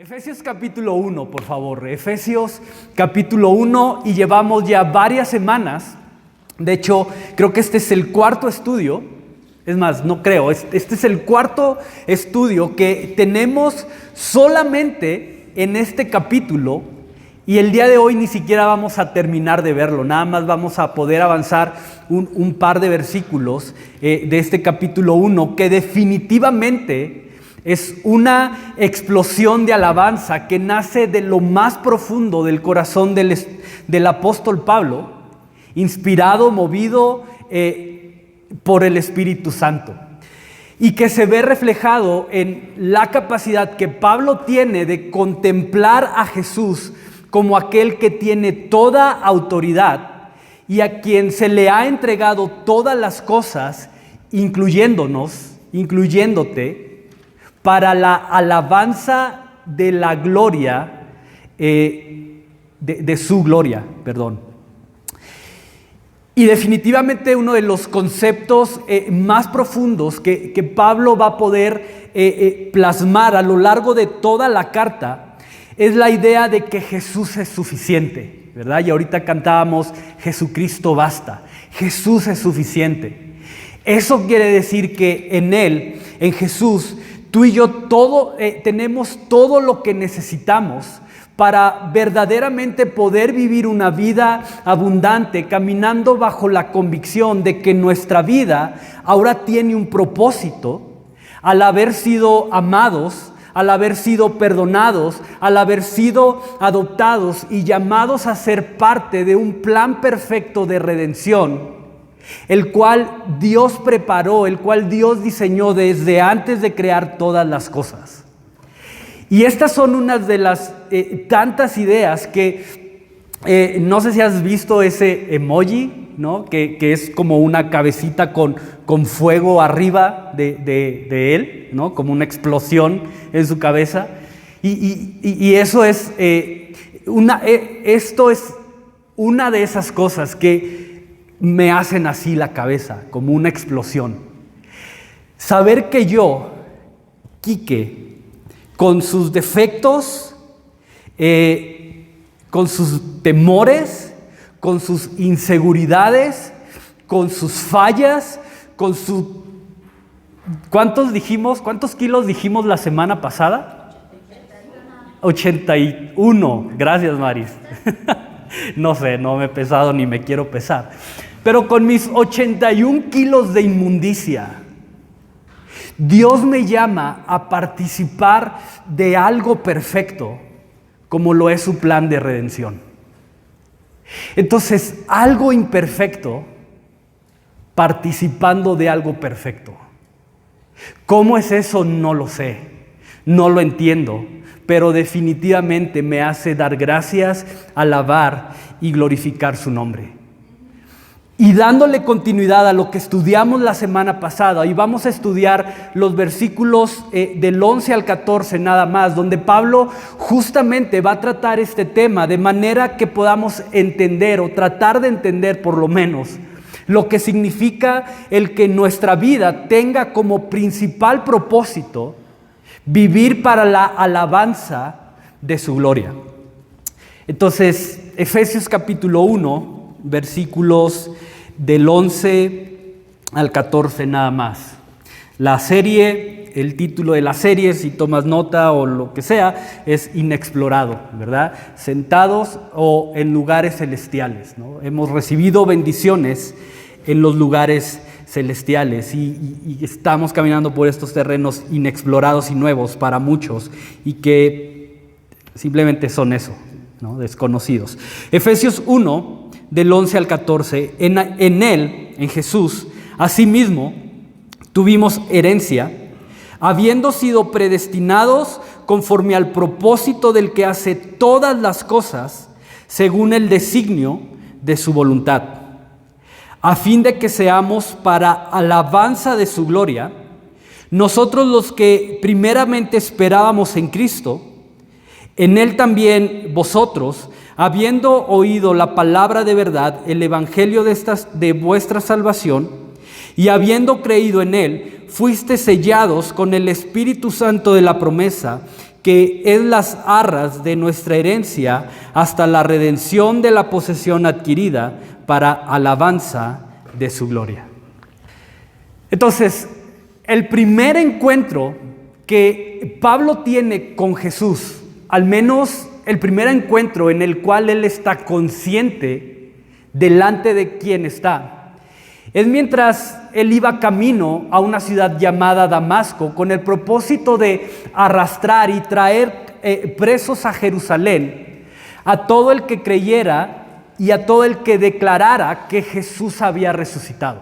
Efesios capítulo 1, por favor. Efesios capítulo 1, y llevamos ya varias semanas. De hecho, creo que este es el cuarto estudio. Es más, no creo. Este es el cuarto estudio que tenemos solamente en este capítulo. Y el día de hoy ni siquiera vamos a terminar de verlo. Nada más vamos a poder avanzar un par de versículos de este capítulo 1 que definitivamente es una explosión de alabanza que nace de lo más profundo del corazón del apóstol Pablo, inspirado, movido por el Espíritu Santo, y que se ve reflejado en la capacidad que Pablo tiene de contemplar a Jesús como aquel que tiene toda autoridad y a quien se le ha entregado todas las cosas, incluyéndote, para la alabanza de la gloria, de su gloria, perdón. Y definitivamente uno de los conceptos más profundos que Pablo va a poder plasmar a lo largo de toda la carta es la idea de que Jesús es suficiente, ¿verdad? Y ahorita cantábamos Jesucristo basta, Jesús es suficiente. Eso quiere decir que en Él, en Jesús, tú y yo tenemos todo lo que necesitamos para verdaderamente poder vivir una vida abundante, caminando bajo la convicción de que nuestra vida ahora tiene un propósito, al haber sido amados, al haber sido perdonados, al haber sido adoptados y llamados a ser parte de un plan perfecto de redención, el cual Dios preparó, el cual Dios diseñó desde antes de crear todas las cosas. Y estas son unas de las tantas ideas que, no sé si has visto ese emoji, ¿no? Que es como una cabecita con fuego arriba de él, ¿no? Como una explosión en su cabeza. Y eso es, esto es una de esas cosas que me hacen así la cabeza, como una explosión. Saber que yo, Quique, con sus defectos, con sus temores, con sus inseguridades, con sus fallas, con su... ¿Cuántos kilos dijimos la semana pasada? 81. Gracias, Maris. No sé, no me he pesado ni me quiero pesar. Pero con mis 81 kilos de inmundicia, Dios me llama a participar de algo perfecto, como lo es su plan de redención. Entonces, algo imperfecto participando de algo perfecto. ¿Cómo es eso? No lo sé, no lo entiendo, pero definitivamente me hace dar gracias, alabar y glorificar su nombre. Y dándole continuidad a lo que estudiamos la semana pasada, y vamos a estudiar los versículos del 11 al 14 nada más, donde Pablo justamente va a tratar este tema de manera que podamos entender o tratar de entender por lo menos lo que significa el que nuestra vida tenga como principal propósito vivir para la alabanza de su gloria. Entonces, Efesios capítulo 1, versículos del 11 al 14 nada más. La serie, el título de la serie, si tomas nota o lo que sea, es Inexplorado, ¿verdad? Sentados o en lugares celestiales, ¿no? Hemos recibido bendiciones en los lugares celestiales y estamos caminando por estos terrenos inexplorados y nuevos para muchos y que simplemente son eso, ¿no? Desconocidos. Efesios 1, del 11 al 14, en Él, en Jesús, asimismo tuvimos herencia, habiendo sido predestinados conforme al propósito del que hace todas las cosas según el designio de su voluntad, a fin de que seamos para alabanza de su gloria, nosotros los que primeramente esperábamos en Cristo, en Él también vosotros, habiendo oído la palabra de verdad, el evangelio de vuestra salvación, y habiendo creído en Él, fuiste sellados con el Espíritu Santo de la promesa, que es las arras de nuestra herencia hasta la redención de la posesión adquirida para alabanza de su gloria. Entonces, el primer encuentro que Pablo tiene con Jesús, al menos el primer encuentro en el cual él está consciente delante de quién está, es mientras él iba camino a una ciudad llamada Damasco con el propósito de arrastrar y traer presos a Jerusalén a todo el que creyera y a todo el que declarara que Jesús había resucitado.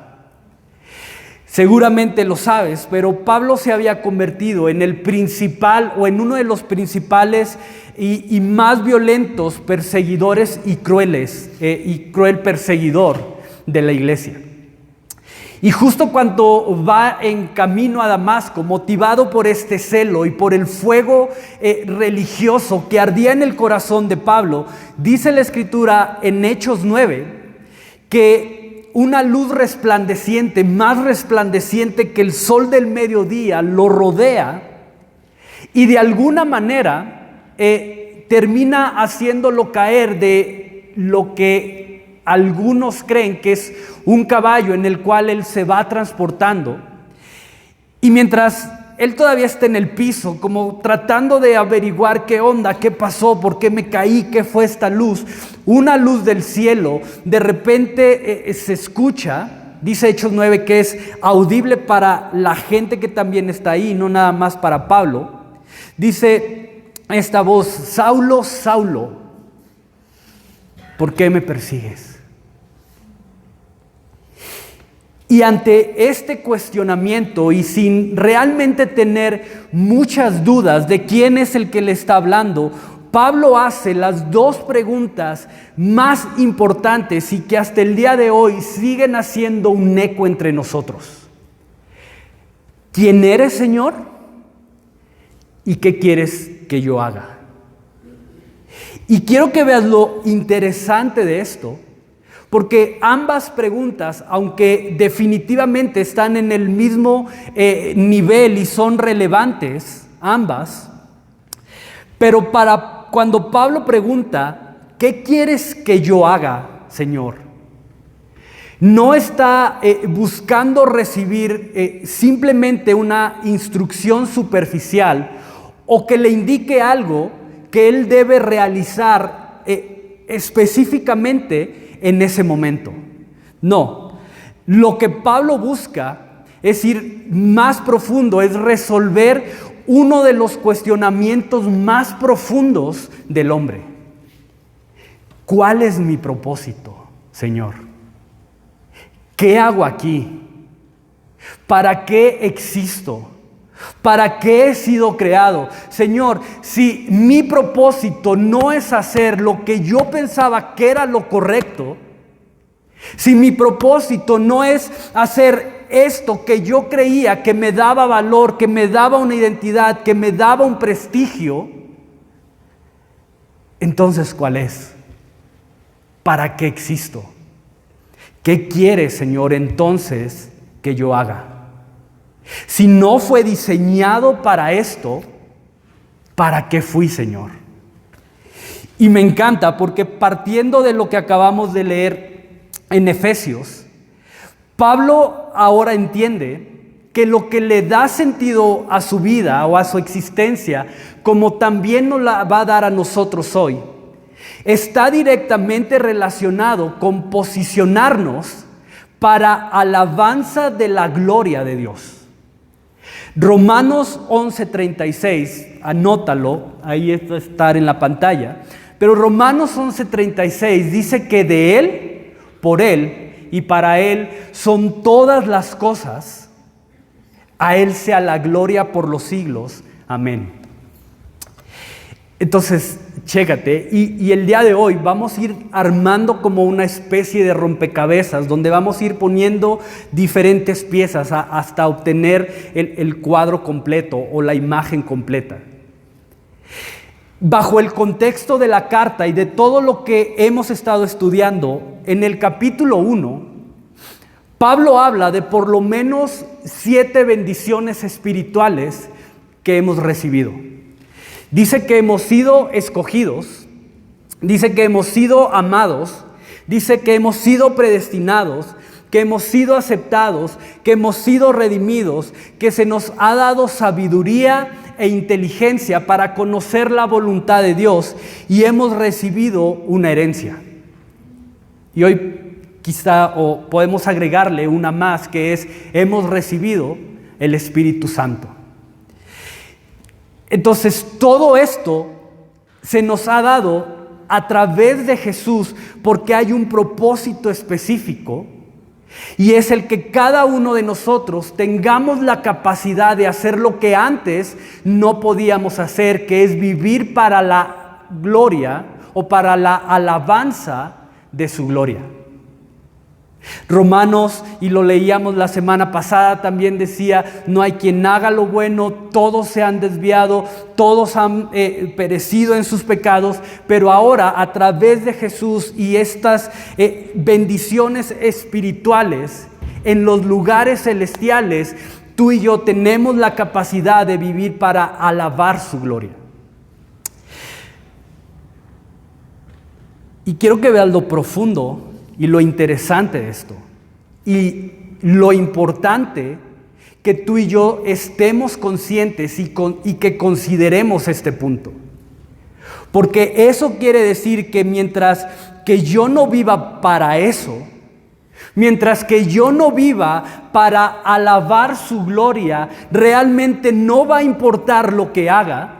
Seguramente lo sabes, pero Pablo se había convertido en el principal o en uno de los principales y más violentos perseguidores y cruel perseguidor de la iglesia. Y justo cuando va en camino a Damasco, motivado por este celo y por el fuego religioso que ardía en el corazón de Pablo, dice la Escritura en Hechos 9 que una luz resplandeciente, más resplandeciente que el sol del mediodía, lo rodea y de alguna manera termina haciéndolo caer de lo que algunos creen que es un caballo en el cual él se va transportando. Y mientras él todavía está en el piso, como tratando de averiguar qué onda, qué pasó, por qué me caí, qué fue esta luz, una luz del cielo, de repente se escucha, dice Hechos 9, que es audible para la gente que también está ahí, no nada más para Pablo. Dice esta voz: Saulo, Saulo, ¿por qué me persigues? Y ante este cuestionamiento y sin realmente tener muchas dudas de quién es el que le está hablando, Pablo hace las dos preguntas más importantes y que hasta el día de hoy siguen haciendo un eco entre nosotros. ¿Quién eres, Señor? ¿Y qué quieres que yo haga? Y quiero que veas lo interesante de esto, porque ambas preguntas, aunque definitivamente están en el mismo nivel y son relevantes, ambas, pero para cuando Pablo pregunta, ¿qué quieres que yo haga, Señor? No está buscando recibir simplemente una instrucción superficial o que le indique algo que él debe realizar específicamente en ese momento. No, lo que Pablo busca es ir más profundo, es resolver uno de los cuestionamientos más profundos del hombre. ¿Cuál es mi propósito, Señor? ¿Qué hago aquí? ¿Para qué existo? ¿Para qué he sido creado? Señor, si mi propósito no es hacer lo que yo pensaba que era lo correcto, si mi propósito no es hacer esto que yo creía que me daba valor, que me daba una identidad, que me daba un prestigio, entonces ¿cuál es? ¿Para qué existo? ¿Qué quieres, Señor, entonces que yo haga? Si no fue diseñado para esto, ¿para qué fui, Señor? Y me encanta porque partiendo de lo que acabamos de leer en Efesios, Pablo ahora entiende que lo que le da sentido a su vida o a su existencia, como también nos la va a dar a nosotros hoy, está directamente relacionado con posicionarnos para alabanza de la gloria de Dios. Romanos 11:36, anótalo, ahí va a estar en la pantalla, pero Romanos 11:36 dice que de Él, por Él y para Él son todas las cosas, a Él sea la gloria por los siglos, amén. Entonces, chécate, y el día de hoy vamos a ir armando como una especie de rompecabezas donde vamos a ir poniendo diferentes piezas hasta obtener el cuadro completo o la imagen completa. Bajo el contexto de la carta y de todo lo que hemos estado estudiando, en el capítulo 1, Pablo habla de por lo menos 7 bendiciones espirituales que hemos recibido. Dice que hemos sido escogidos, dice que hemos sido amados, dice que hemos sido predestinados, que hemos sido aceptados, que hemos sido redimidos, que se nos ha dado sabiduría e inteligencia para conocer la voluntad de Dios y hemos recibido una herencia. Y hoy quizá podemos agregarle una más, que es hemos recibido el Espíritu Santo. Entonces todo esto se nos ha dado a través de Jesús porque hay un propósito específico. Y es el que cada uno de nosotros tengamos la capacidad de hacer lo que antes no podíamos hacer, que es vivir para la gloria o para la alabanza de su gloria. Romanos, y lo leíamos la semana pasada, también decía, no hay quien haga lo bueno, todos se han desviado, todos han perecido en sus pecados, pero ahora a través de Jesús y estas bendiciones espirituales en los lugares celestiales, tú y yo tenemos la capacidad de vivir para alabar su gloria. Y quiero que veas lo profundo y lo interesante de esto, y lo importante que tú y yo estemos conscientes y que consideremos este punto. Porque eso quiere decir que mientras que yo no viva para eso, mientras que yo no viva para alabar su gloria, realmente no va a importar lo que haga.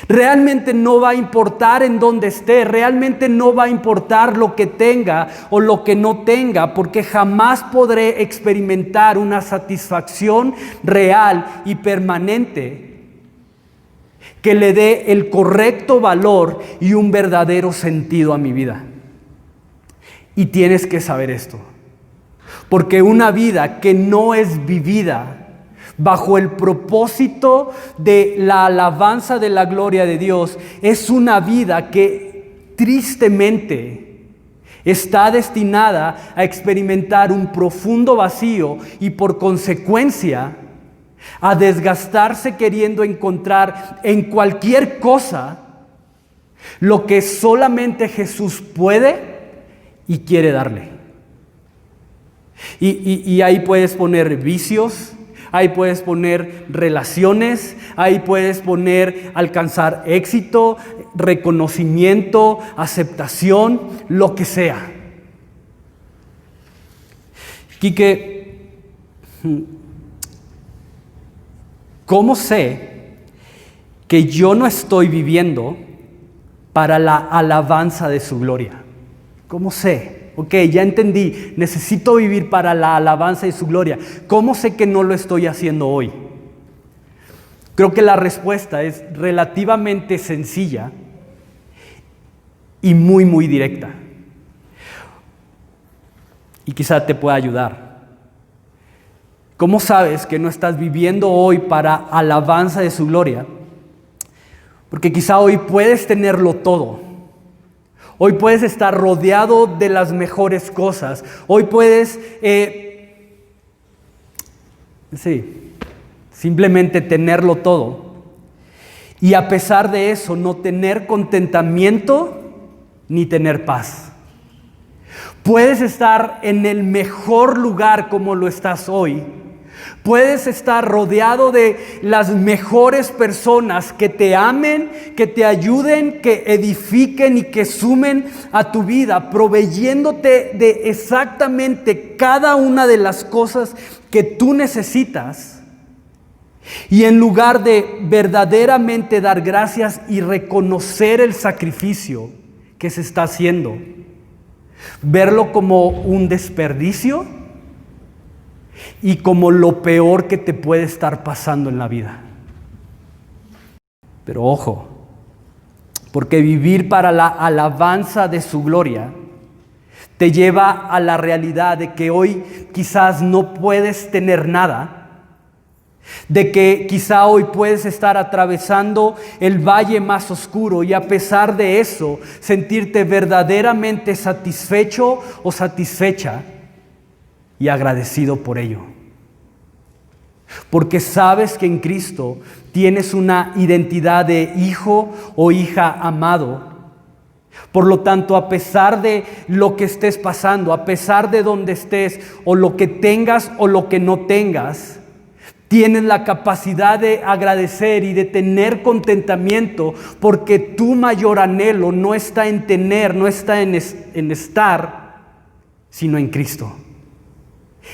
Realmente no va a importar en dónde esté, realmente no va a importar lo que tenga o lo que no tenga, porque jamás podré experimentar una satisfacción real y permanente que le dé el correcto valor y un verdadero sentido a mi vida. Y tienes que saber esto, porque una vida que no es vivida bajo el propósito de la alabanza de la gloria de Dios, es una vida que tristemente está destinada a experimentar un profundo vacío y por consecuencia a desgastarse queriendo encontrar en cualquier cosa lo que solamente Jesús puede y quiere darle. Y ahí puedes poner vicios, ahí puedes poner relaciones, ahí puedes poner alcanzar éxito, reconocimiento, aceptación, lo que sea. Quique, ¿cómo sé que yo no estoy viviendo para la alabanza de su gloria? ¿Cómo sé? Ok, ya entendí, necesito vivir para la alabanza de su gloria. ¿Cómo sé que no lo estoy haciendo hoy? Creo que la respuesta es relativamente sencilla y muy, muy directa. Y quizá te pueda ayudar. ¿Cómo sabes que no estás viviendo hoy para alabanza de su gloria? Porque quizá hoy puedes tenerlo todo. Hoy puedes estar rodeado de las mejores cosas. Hoy puedes simplemente tenerlo todo. Y a pesar de eso, no tener contentamiento ni tener paz. Puedes estar en el mejor lugar como lo estás hoy. Puedes estar rodeado de las mejores personas que te amen, que te ayuden, que edifiquen y que sumen a tu vida, proveyéndote de exactamente cada una de las cosas que tú necesitas. Y en lugar de verdaderamente dar gracias y reconocer el sacrificio que se está haciendo, verlo como un desperdicio y como lo peor que te puede estar pasando en la vida. Pero ojo, porque vivir para la alabanza de su gloria te lleva a la realidad de que hoy quizás no puedes tener nada, de que quizá hoy puedes estar atravesando el valle más oscuro y a pesar de eso sentirte verdaderamente satisfecho o satisfecha. y agradecido por ello. Porque sabes que en Cristo tienes una identidad de hijo o hija amado. Por lo tanto, a pesar de lo que estés pasando, a pesar de donde estés, o lo que tengas o lo que no tengas, tienes la capacidad de agradecer y de tener contentamiento, porque tu mayor anhelo no está en tener, no está en estar, sino en Cristo.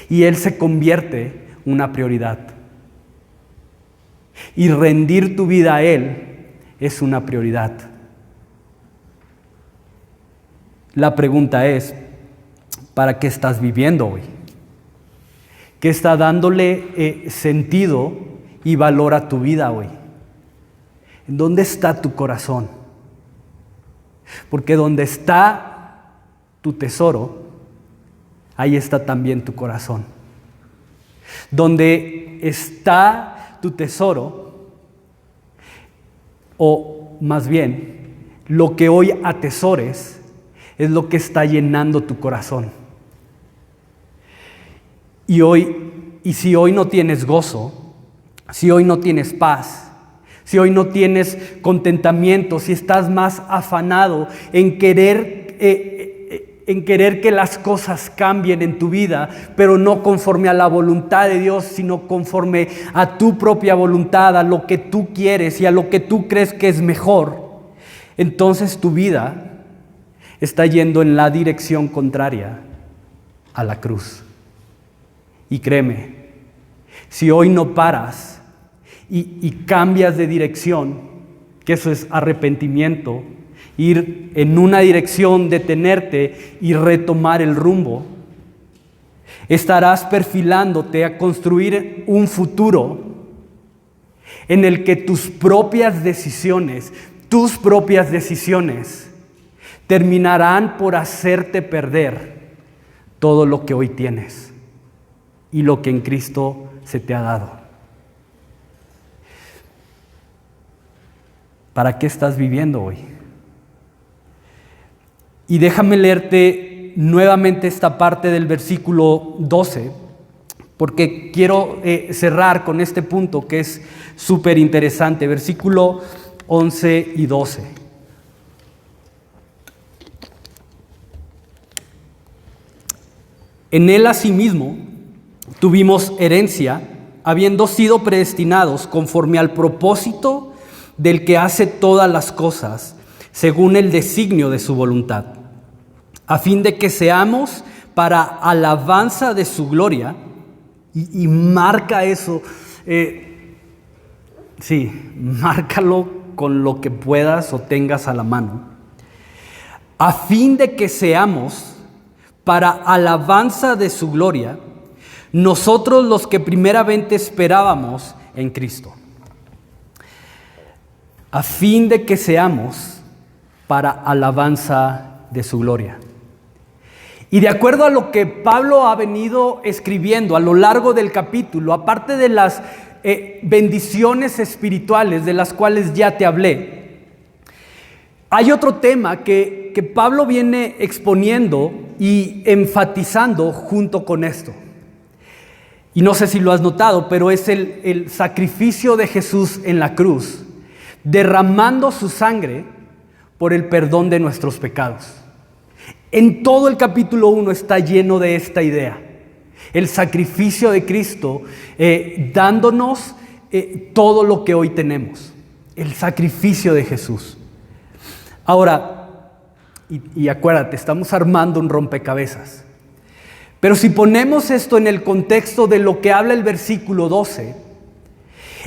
Y Él se convierte en una prioridad. Y rendir tu vida a Él es una prioridad. La pregunta es, ¿para qué estás viviendo hoy? ¿Qué está dándole sentido y valor a tu vida hoy? ¿En dónde está tu corazón? Porque donde está tu tesoro, ahí está también tu corazón. Donde está tu tesoro, o más bien, lo que hoy atesores, es lo que está llenando tu corazón. Y si hoy no tienes gozo, si hoy no tienes paz, si hoy no tienes contentamiento, si estás más afanado en querer que las cosas cambien en tu vida, pero no conforme a la voluntad de Dios, sino conforme a tu propia voluntad, a lo que tú quieres y a lo que tú crees que es mejor, entonces tu vida está yendo en la dirección contraria a la cruz. Y créeme, si hoy no paras y cambias de dirección, que eso es arrepentimiento, ir en una dirección, detenerte y retomar el rumbo, estarás perfilándote a construir un futuro en el que tus propias decisiones terminarán por hacerte perder todo lo que hoy tienes y lo que en Cristo se te ha dado. ¿Para qué estás viviendo hoy? Y déjame leerte nuevamente esta parte del versículo 12, porque quiero cerrar con este punto que es súper interesante. Versículo 11 y 12. En Él asimismo tuvimos herencia, habiendo sido predestinados conforme al propósito del que hace todas las cosas, según el designio de su voluntad, a fin de que seamos para alabanza de su gloria, y marca eso, márcalo con lo que puedas o tengas a la mano, a fin de que seamos para alabanza de su gloria, nosotros los que primeramente esperábamos en Cristo. A fin de que seamos para alabanza de su gloria. Y de acuerdo a lo que Pablo ha venido escribiendo a lo largo del capítulo, aparte de las bendiciones espirituales de las cuales ya te hablé, hay otro tema que Pablo viene exponiendo y enfatizando junto con esto. Y no sé si lo has notado, pero es el sacrificio de Jesús en la cruz, derramando su sangre por el perdón de nuestros pecados. En todo el capítulo 1 está lleno de esta idea. El sacrificio de Cristo dándonos todo lo que hoy tenemos. El sacrificio de Jesús. Ahora, y acuérdate, estamos armando un rompecabezas. Pero si ponemos esto en el contexto de lo que habla el versículo 12,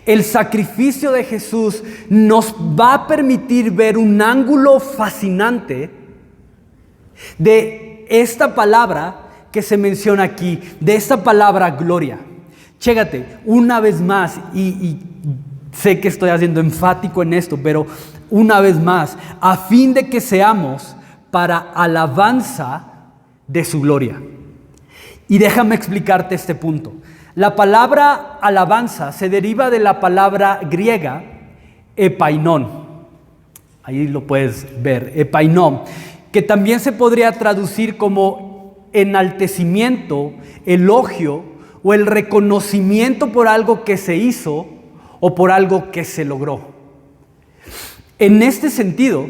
el sacrificio de Jesús nos va a permitir ver un ángulo fascinante de esta palabra que se menciona aquí, de esta palabra gloria. Chécate, una vez más, y sé que estoy haciendo enfático en esto, pero una vez más, a fin de que seamos para alabanza de su gloria. Y déjame explicarte este punto. La palabra alabanza se deriva de la palabra griega epainon. Ahí lo puedes ver, epainon, que también se podría traducir como enaltecimiento, elogio o el reconocimiento por algo que se hizo o por algo que se logró. En este sentido,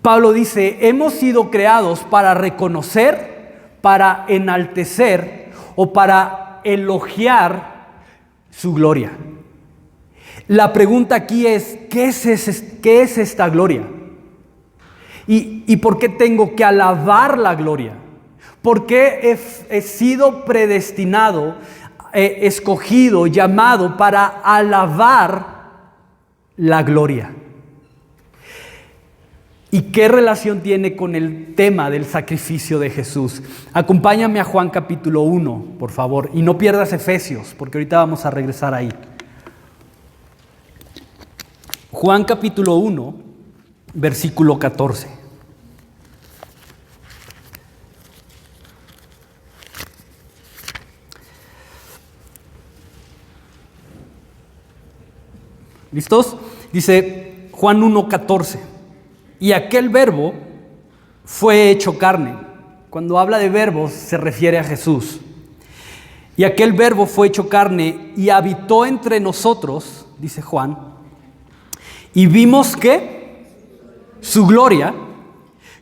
Pablo dice, hemos sido creados para reconocer, para enaltecer o para elogiar su gloria. La pregunta aquí es, ¿qué es esta gloria? ¿Y por qué tengo que alabar la gloria? ¿Por qué he sido predestinado, escogido, llamado para alabar la gloria? ¿Y qué relación tiene con el tema del sacrificio de Jesús? Acompáñame a Juan capítulo 1, por favor, y no pierdas Efesios, porque ahorita vamos a regresar ahí. Juan capítulo 1, versículo 14. ¿Listos? Dice Juan 1:14. Y aquel verbo fue hecho carne. Cuando habla de verbos se refiere a Jesús. Y aquel verbo fue hecho carne y habitó entre nosotros, dice Juan, y vimos que su gloria,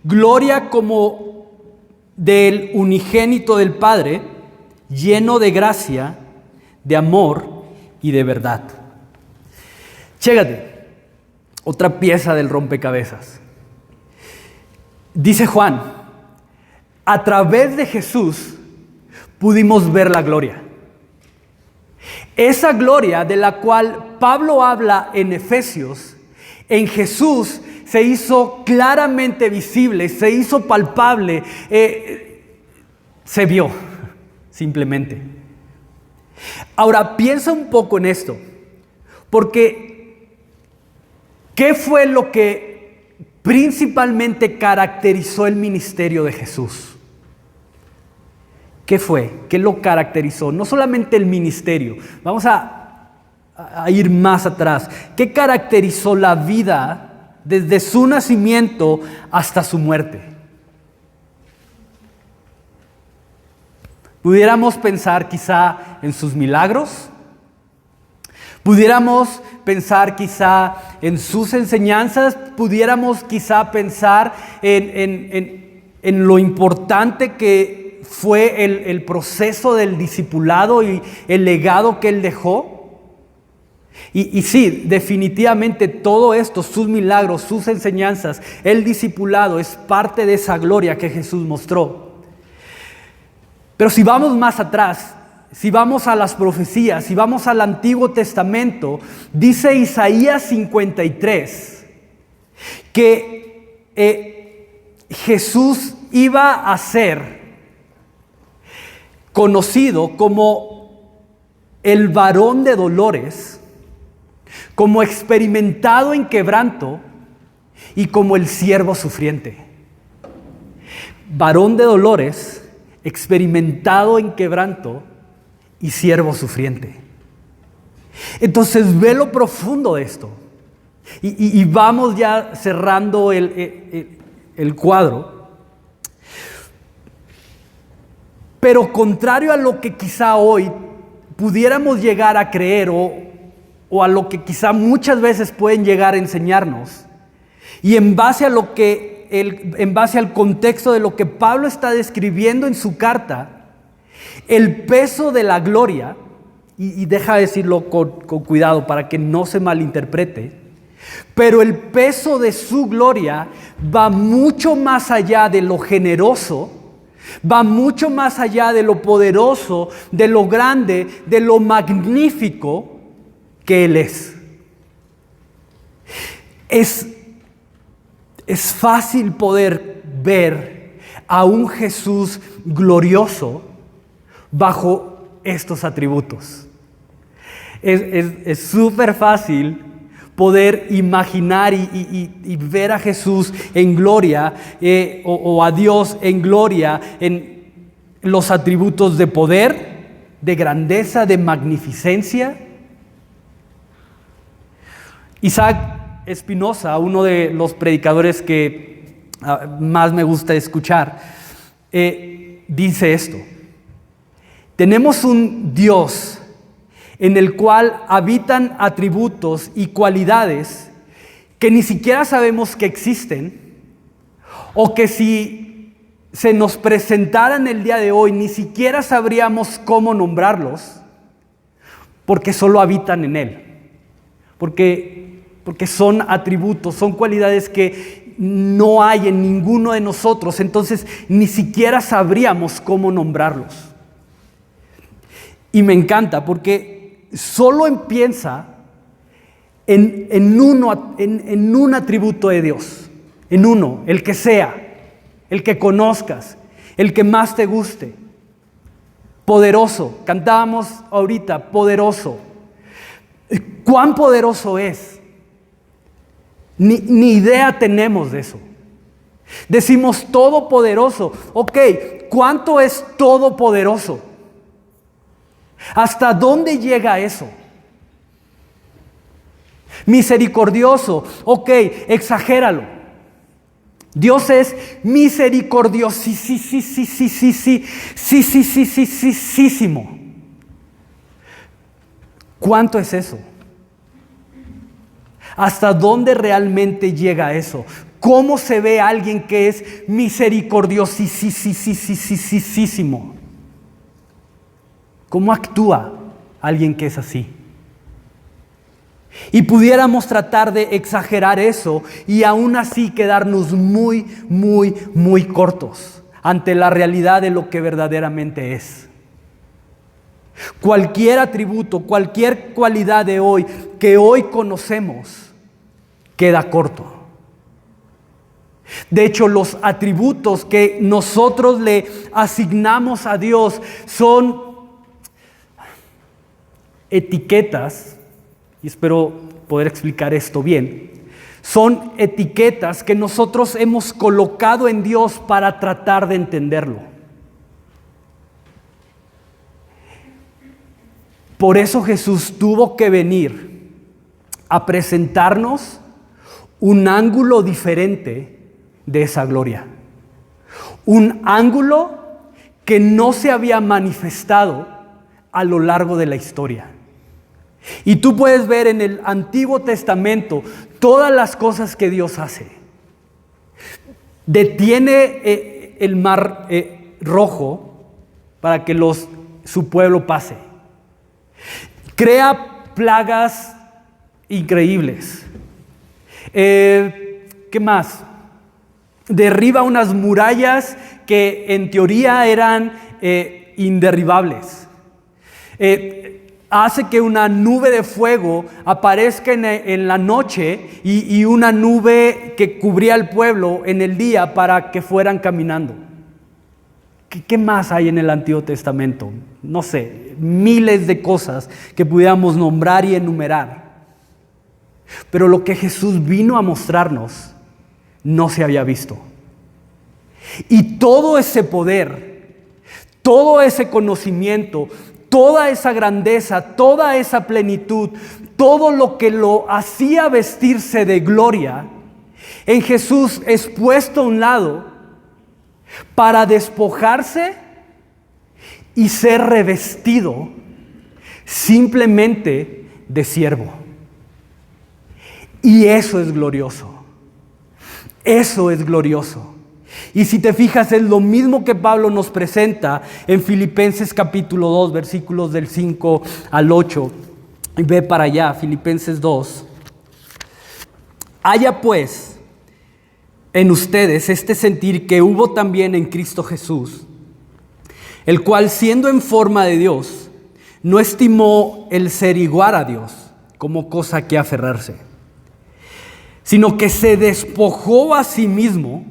gloria como del unigénito del Padre, lleno de gracia, de amor y de verdad. Chécate, otra pieza del rompecabezas. Dice Juan, a través de Jesús pudimos ver la gloria. Esa gloria de la cual Pablo habla en Efesios, en Jesús se hizo claramente visible, se hizo palpable, se vio simplemente. Ahora piensa un poco en esto, porque ¿qué fue lo que principalmente caracterizó el ministerio de Jesús? ¿Qué fue? ¿Qué lo caracterizó? No solamente el ministerio, vamos a ir más atrás. ¿Qué caracterizó la vida desde su nacimiento hasta su muerte? Pudiéramos pensar quizá en sus milagros, pudiéramos pensar quizá en sus enseñanzas, pudiéramos quizá pensar en lo importante que fue el proceso del discipulado y el legado que él dejó. Y sí, definitivamente todo esto, sus milagros, sus enseñanzas, el discipulado es parte de esa gloria que Jesús mostró. Pero si vamos más atrás, si vamos a las profecías, si vamos al Antiguo Testamento, dice Isaías 53 que Jesús iba a ser conocido como el varón de dolores, como experimentado en quebranto y como el siervo sufriente. Varón de dolores, experimentado en quebranto y siervo sufriente. Entonces ve lo profundo de esto. Y vamos ya cerrando el cuadro. Pero contrario a lo que quizá hoy pudiéramos llegar a creer o a lo que quizá muchas veces pueden llegar a enseñarnos, y en base al contexto de lo que Pablo está describiendo en su carta, el peso de la gloria, y deja decirlo con cuidado para que no se malinterprete, pero el peso de su gloria va mucho más allá de lo generoso, va mucho más allá de lo poderoso, de lo grande, de lo magnífico que Él es. Es fácil poder ver a un Jesús glorioso bajo estos atributos. Es súper fácil poder imaginar y ver a Jesús en gloria o a Dios en gloria en los atributos de poder, de grandeza, de magnificencia. Isaac Espinosa, uno de los predicadores que más me gusta escuchar, dice esto: tenemos un Dios en el cual habitan atributos y cualidades que ni siquiera sabemos que existen, o que si se nos presentaran el día de hoy ni siquiera sabríamos cómo nombrarlos, porque solo habitan en Él, porque son atributos, son cualidades que no hay en ninguno de nosotros, entonces ni siquiera sabríamos cómo nombrarlos. Y me encanta porque solo empieza en un atributo de Dios, en uno, el que sea, el que conozcas, el que más te guste. Poderoso, cantábamos ahorita, poderoso. ¿Cuán poderoso es? Ni idea tenemos de eso. Decimos todopoderoso. Ok, ¿cuánto es todopoderoso? ¿Hasta dónde llega eso? Misericordioso. Ok, exagéralo. Dios es misericordiosísimo. ¿Cuánto es eso? ¿Hasta dónde realmente llega eso? ¿Cómo se ve a alguien que es misericordiosísimo? ¿Cómo actúa alguien que es así? Y pudiéramos tratar de exagerar eso y aún así quedarnos muy cortos ante la realidad de lo que verdaderamente es. Cualquier atributo, cualquier cualidad de hoy que hoy conocemos, queda corto. De hecho, los atributos que nosotros le asignamos a Dios son etiquetas, y espero poder explicar esto bien. Son etiquetas que nosotros hemos colocado en Dios para tratar de entenderlo. Por eso Jesús tuvo que venir a presentarnos un ángulo diferente de esa gloria. Un ángulo que no se había manifestado a lo largo de la historia. Y tú puedes ver en el Antiguo Testamento todas las cosas que Dios hace. Detiene el mar rojo para que su pueblo pase. Crea plagas increíbles. ¿Qué más? Derriba unas murallas que en teoría eran inderribables. Hace que una nube de fuego aparezca en la noche y una nube que cubría al pueblo en el día para que fueran caminando. ¿Qué más hay en el Antiguo Testamento? No sé, miles de cosas que pudiéramos nombrar y enumerar. Pero lo que Jesús vino a mostrarnos no se había visto. Y todo ese poder, todo ese conocimiento, toda esa grandeza, toda esa plenitud, todo lo que lo hacía vestirse de gloria, en Jesús es puesto a un lado para despojarse y ser revestido simplemente de siervo. Y eso es glorioso. Eso es glorioso. Y si te fijas, es lo mismo que Pablo nos presenta en Filipenses capítulo 2, versículos del 5 al 8. Y ve para allá, Filipenses 2. Haya pues en ustedes este sentir que hubo también en Cristo Jesús, el cual siendo en forma de Dios, no estimó el ser igual a Dios como cosa que aferrarse, sino que se despojó a sí mismo,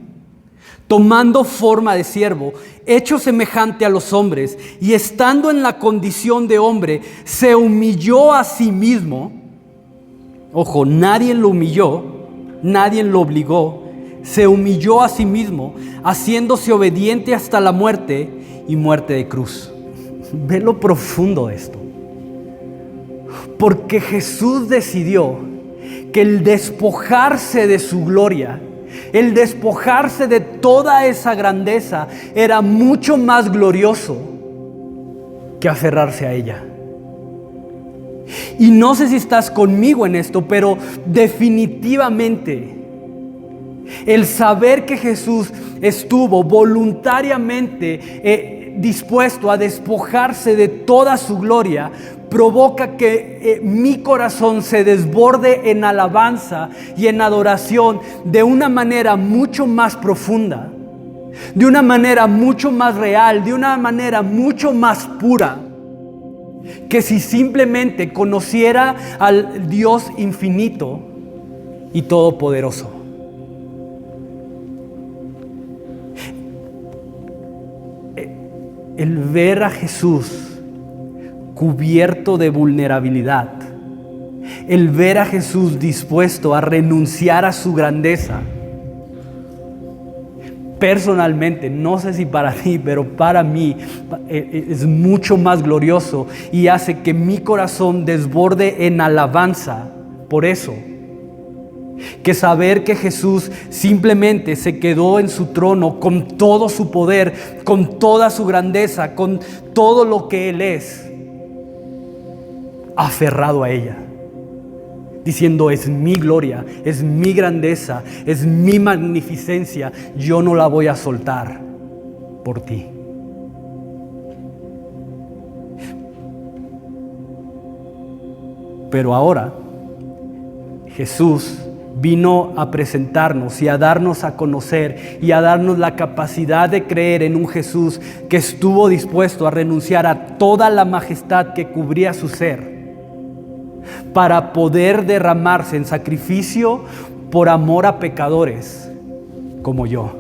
tomando forma de siervo, hecho semejante a los hombres, y estando en la condición de hombre, se humilló a sí mismo. Ojo, nadie lo humilló, nadie lo obligó, se humilló a sí mismo, haciéndose obediente hasta la muerte y muerte de cruz. Ve lo profundo de esto. Porque Jesús decidió que el despojarse de su gloria El despojarse de toda esa grandeza era mucho más glorioso que aferrarse a ella. Y no sé si estás conmigo en esto, pero definitivamente el saber que Jesús estuvo voluntariamente dispuesto a despojarse de toda su gloria provoca que mi corazón se desborde en alabanza y en adoración de una manera mucho más profunda, de una manera mucho más real, de una manera mucho más pura, que si simplemente conociera al Dios infinito y todopoderoso. El ver a Jesús cubierto de vulnerabilidad, el ver a Jesús dispuesto a renunciar a su grandeza, personalmente, no sé si para ti, pero para mí es mucho más glorioso y hace que mi corazón desborde en alabanza por eso, que saber que Jesús simplemente se quedó en su trono con todo su poder, con toda su grandeza, con todo lo que Él es, aferrado a ella, diciendo: es mi gloria, es mi grandeza, es mi magnificencia, yo no la voy a soltar por ti. Pero ahora Jesús vino a presentarnos y a darnos a conocer y a darnos la capacidad de creer en un Jesús que estuvo dispuesto a renunciar a toda la majestad que cubría su ser para poder derramarse en sacrificio por amor a pecadores como yo.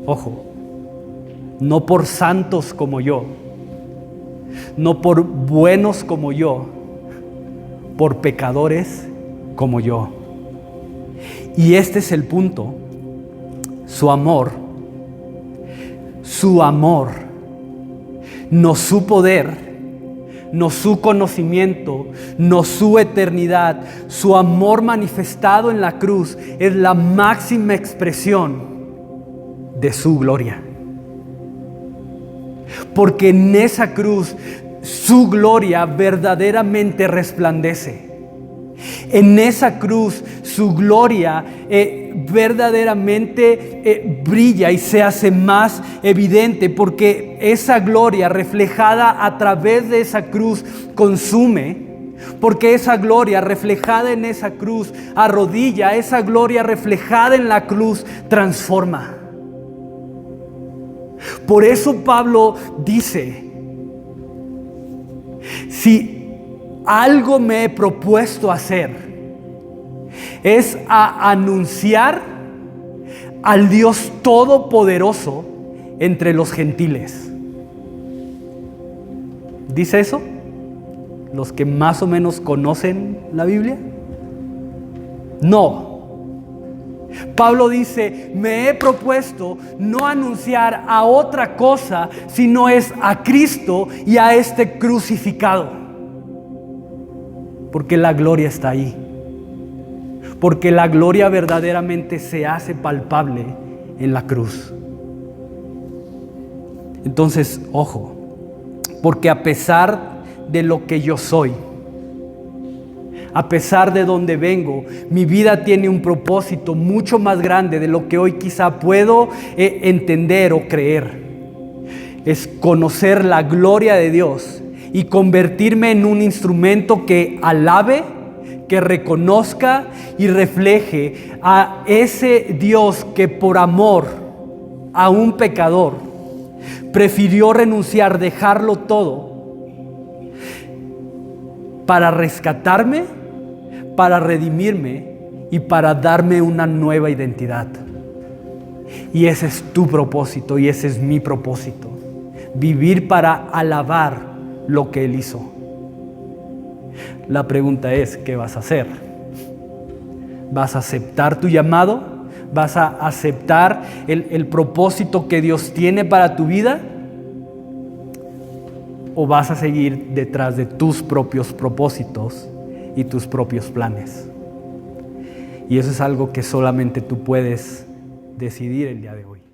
Ojo, no por santos como yo, no por buenos como yo, por pecadores como yo. Y este es el punto. Su amor, no su poder, no su conocimiento, no su eternidad, su amor manifestado en la cruz es la máxima expresión de su gloria. Porque en esa cruz su gloria verdaderamente resplandece. En esa cruz su gloria verdaderamente brilla y se hace más evidente, porque esa gloria reflejada a través de esa cruz consume, porque esa gloria reflejada en esa cruz arrodilla, esa gloria reflejada en la cruz transforma. Por eso Pablo dice: si algo me he propuesto hacer, es a anunciar al Dios Todopoderoso entre los gentiles. ¿Dice eso? ¿Los que más o menos conocen la Biblia? No. Pablo dice: me he propuesto no anunciar a otra cosa, sino es a Cristo y a este crucificado. Porque la gloria está ahí. Porque la gloria verdaderamente se hace palpable en la cruz. Entonces, ojo, porque a pesar de lo que yo soy, a pesar de donde vengo, mi vida tiene un propósito mucho más grande de lo que hoy quizá puedo entender o creer. Es conocer la gloria de Dios y convertirme en un instrumento que alabe, que reconozca y refleje a ese Dios que por amor a un pecador prefirió renunciar, dejarlo todo para rescatarme, para redimirme y para darme una nueva identidad. Y ese es tu propósito y ese es mi propósito: vivir para alabar lo que Él hizo. La pregunta es: ¿qué vas a hacer? ¿Vas a aceptar tu llamado? ¿Vas a aceptar el propósito que Dios tiene para tu vida? ¿O vas a seguir detrás de tus propios propósitos y tus propios planes? Y eso es algo que solamente tú puedes decidir el día de hoy.